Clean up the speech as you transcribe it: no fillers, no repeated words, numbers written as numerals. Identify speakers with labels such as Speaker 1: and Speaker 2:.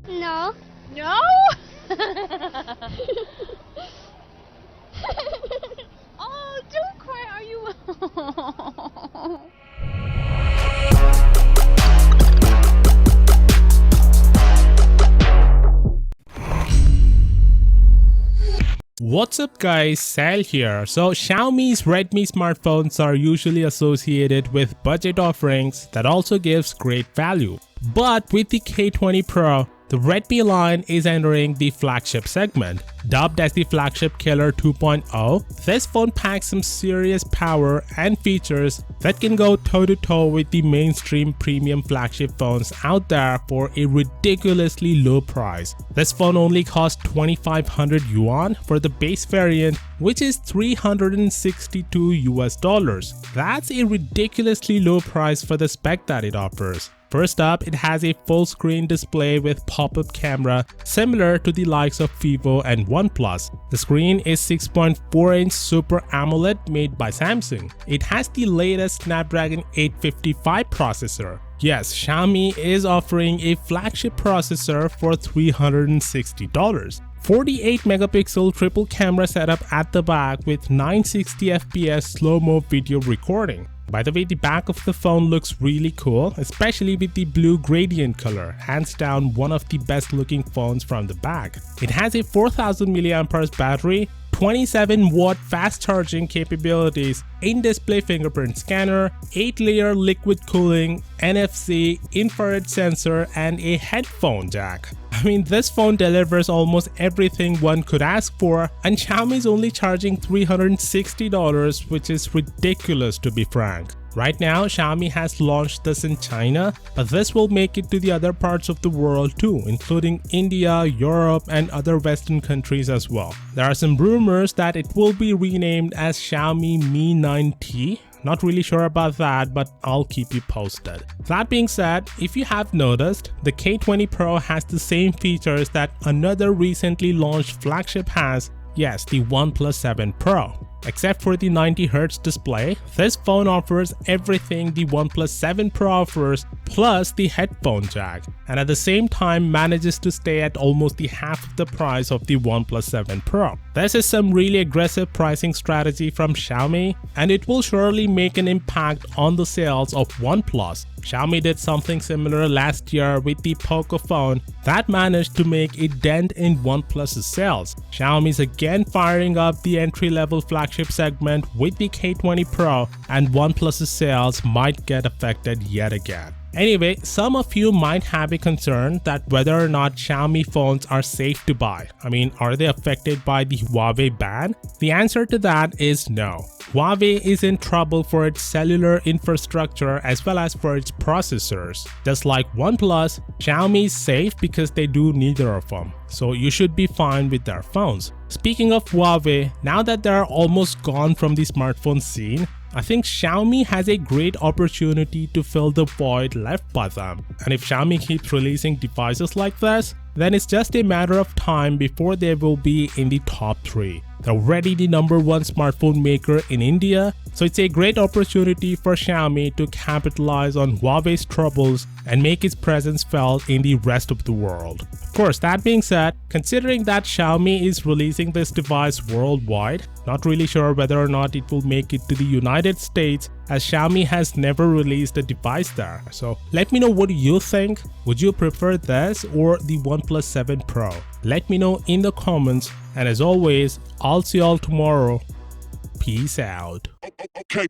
Speaker 1: No.
Speaker 2: No? Oh, don't cry, are you?
Speaker 3: What's up guys, Sal here. So Xiaomi's Redmi smartphones are usually associated with budget offerings that also gives great value. But with the K20 Pro, the Redmi line is entering the flagship segment. Dubbed as the flagship killer 2.0, this phone packs some serious power and features that can go toe-to-toe with the mainstream premium flagship phones out there for a ridiculously low price. This phone only costs 2,500 yuan for the base variant, which is $362 US. That's a ridiculously low price for the spec that it offers. First up, it has a full screen display with pop-up camera similar to the likes of Vivo and OnePlus. The screen is 6.4-inch Super AMOLED made by Samsung. It has the latest Snapdragon 855 processor. Yes, Xiaomi is offering a flagship processor for $360. 48 megapixel triple camera setup at the back with 960 fps slow-mo video recording. By the way, the back of the phone looks really cool, especially with the blue gradient color, hands down one of the best looking phones from the back. It has a 4000 mAh battery, 27-watt fast charging capabilities, in-display fingerprint scanner, 8-layer liquid cooling, NFC, infrared sensor, and a headphone jack. I mean, this phone delivers almost everything one could ask for, and Xiaomi is only charging $360, which is ridiculous to be frank. Right now, Xiaomi has launched this in China, but this will make it to the other parts of the world too, including India, Europe, and other Western countries as well. There are some rumors that it will be renamed as Xiaomi Mi 9T. Not really sure about that, but I'll keep you posted. That being said, if you have noticed, the K20 Pro has the same features that another recently launched flagship has. Yes, the OnePlus 7 Pro. Except for the 90Hz display, this phone offers everything the OnePlus 7 Pro offers plus the headphone jack, and at the same time manages to stay at almost the half of the price of the OnePlus 7 Pro. This is some really aggressive pricing strategy from Xiaomi, and it will surely make an impact on the sales of OnePlus. Xiaomi did something similar last year with the Poco phone that managed to make a dent in OnePlus's sales. Xiaomi is again firing up the entry-level flagship segment with the K20 Pro, and OnePlus's sales might get affected yet again. Anyway, some of you might have a concern that whether or not Xiaomi phones are safe to buy. I mean, are they affected by the Huawei ban? The answer to that is no. Huawei is in trouble for its cellular infrastructure as well as for its processors. Just like OnePlus, Xiaomi is safe because they do neither of them. So you should be fine with their phones. Speaking of Huawei, now that they're almost gone from the smartphone scene, I think Xiaomi has a great opportunity to fill the void left by them. And if Xiaomi keeps releasing devices like this, then it's just a matter of time before they will be in the top 3. They're already the #1 smartphone maker in India, so it's a great opportunity for Xiaomi to capitalize on Huawei's troubles and make its presence felt in the rest of the world. Of course, that being said, considering that Xiaomi is releasing this device worldwide, not really sure whether or not it will make it to the United States, as Xiaomi has never released a device there. So let me know what you think. Would you prefer this or the OnePlus 7 Pro? Let me know in the comments, and as always, I'll see y'all tomorrow. Peace out.
Speaker 4: Okay.